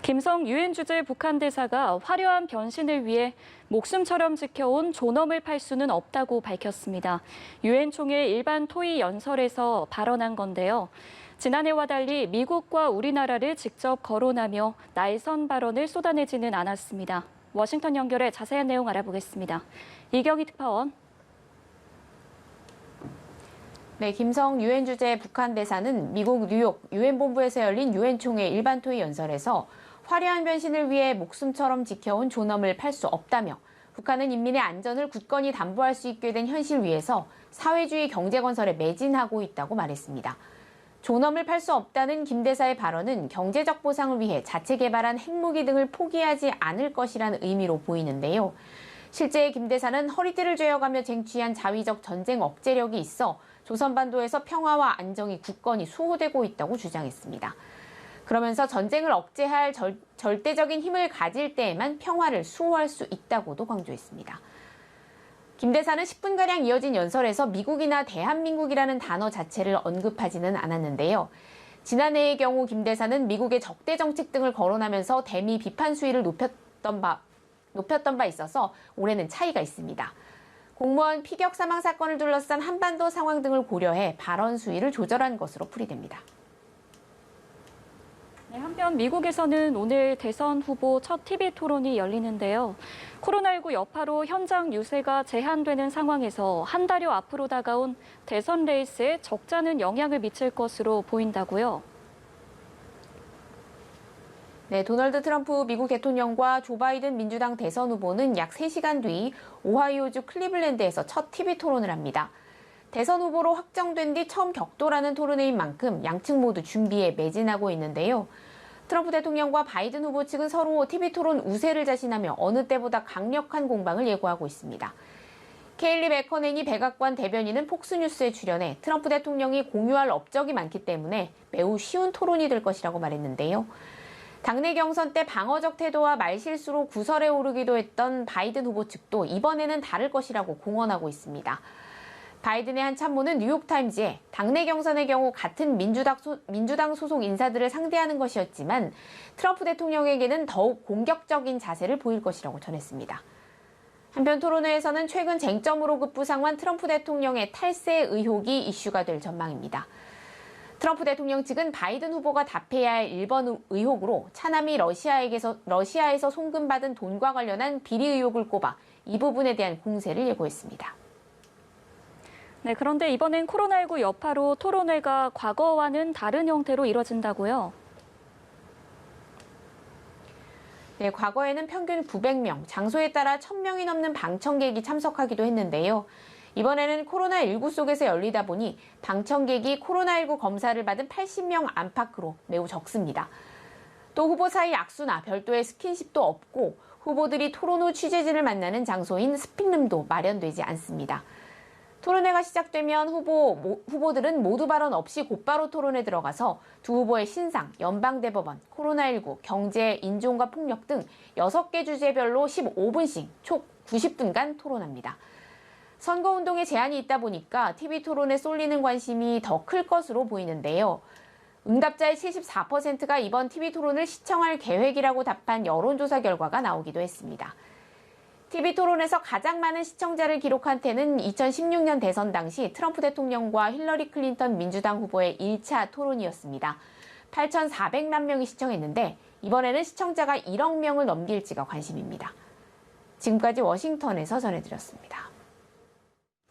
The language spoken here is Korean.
김성 유엔 주재 북한 대사가 화려한 변신을 위해 목숨처럼 지켜온 존엄을 팔 수는 없다고 밝혔습니다. 유엔 총회 일반 토의 연설에서 발언한 건데요. 지난해와 달리 미국과 우리나라를 직접 거론하며 날선 발언을 쏟아내지는 않았습니다. 워싱턴 연결해 자세한 내용 알아보겠습니다. 이경희 특파원. 네, 김성 유엔 주재 북한 대사는 미국 뉴욕 유엔 본부에서 열린 유엔 총회 일반 토의 연설에서 화려한 변신을 위해 목숨처럼 지켜온 존엄을 팔 수 없다며 북한은 인민의 안전을 굳건히 담보할 수 있게 된 현실 위에서 사회주의 경제 건설에 매진하고 있다고 말했습니다. 존엄을 팔 수 없다는 김 대사의 발언은 경제적 보상을 위해 자체 개발한 핵무기 등을 포기하지 않을 것이라는 의미로 보이는데요. 실제 김 대사는 허리띠를 죄어가며 쟁취한 자위적 전쟁 억제력이 있어 조선반도에서 평화와 안정이 굳건히 수호되고 있다고 주장했습니다. 그러면서 전쟁을 억제할 절대적인 힘을 가질 때에만 평화를 수호할 수 있다고도 강조했습니다. 김 대사는 10분가량 이어진 연설에서 미국이나 대한민국이라는 단어 자체를 언급하지는 않았는데요. 지난해의 경우 김 대사는 미국의 적대 정책 등을 거론하면서 대미 비판 수위를 높였던 바 있어서 올해는 차이가 있습니다. 공무원 피격 사망 사건을 둘러싼 한반도 상황 등을 고려해 발언 수위를 조절한 것으로 풀이됩니다. 네, 한편 미국에서는 오늘 대선 후보 첫 TV 토론이 열리는데요. 코로나19 여파로 현장 유세가 제한되는 상황에서 한 달여 앞으로 다가온 대선 레이스에 적잖은 영향을 미칠 것으로 보인다고요. 네, 도널드 트럼프 미국 대통령과 조 바이든 민주당 대선 후보는 약 3시간 뒤 오하이오주 클리블랜드에서 첫 TV 토론을 합니다. 대선 후보로 확정된 뒤 처음 격돌하는 토론회인 만큼 양측 모두 준비에 매진하고 있는데요. 트럼프 대통령과 바이든 후보 측은 서로 TV 토론 우세를 자신하며 어느 때보다 강력한 공방을 예고하고 있습니다. 케일리 맥커넨이 백악관 대변인은 폭스뉴스에 출연해 트럼프 대통령이 공유할 업적이 많기 때문에 매우 쉬운 토론이 될 것이라고 말했는데요. 당내 경선 때 방어적 태도와 말실수로 구설에 오르기도 했던 바이든 후보 측도 이번에는 다를 것이라고 공언하고 있습니다. 바이든의 한 참모는 뉴욕타임즈에 당내 경선의 경우 같은 민주당 소속 인사들을 상대하는 것이었지만 트럼프 대통령에게는 더욱 공격적인 자세를 보일 것이라고 전했습니다. 한편 토론회에서는 최근 쟁점으로 급부상한 트럼프 대통령의 탈세 의혹이 이슈가 될 전망입니다. 트럼프 대통령 측은 바이든 후보가 답해야 할 1번 의혹으로 차남이 러시아에서 송금받은 돈과 관련한 비리 의혹을 꼽아 이 부분에 대한 공세를 예고했습니다. 네, 그런데 이번엔 코로나19 여파로 토론회가 과거와는 다른 형태로 이뤄진다고요? 네, 과거에는 평균 900명, 장소에 따라 1000명이 넘는 방청객이 참석하기도 했는데요. 이번에는 코로나19 속에서 열리다 보니 방청객이 코로나19 검사를 받은 80명 안팎으로 매우 적습니다. 또 후보 사이 악수나 별도의 스킨십도 없고 후보들이 토론 후 취재진을 만나는 장소인 스피룸도 마련되지 않습니다. 토론회가 시작되면 후보들은 모두 발언 없이 곧바로 토론에 들어가서 두 후보의 신상, 연방대법원, 코로나19, 경제, 인종과 폭력 등 6개 주제별로 15분씩 총 90분간 토론합니다. 선거운동에 제한이 있다 보니까 TV 토론에 쏠리는 관심이 더 클 것으로 보이는데요. 응답자의 74%가 이번 TV 토론을 시청할 계획이라고 답한 여론조사 결과가 나오기도 했습니다. TV 토론에서 가장 많은 시청자를 기록한 때는 2016년 대선 당시 트럼프 대통령과 힐러리 클린턴 민주당 후보의 1차 토론이었습니다. 8,400만 명이 시청했는데 이번에는 시청자가 1억 명을 넘길지가 관심입니다. 지금까지 워싱턴에서 전해드렸습니다.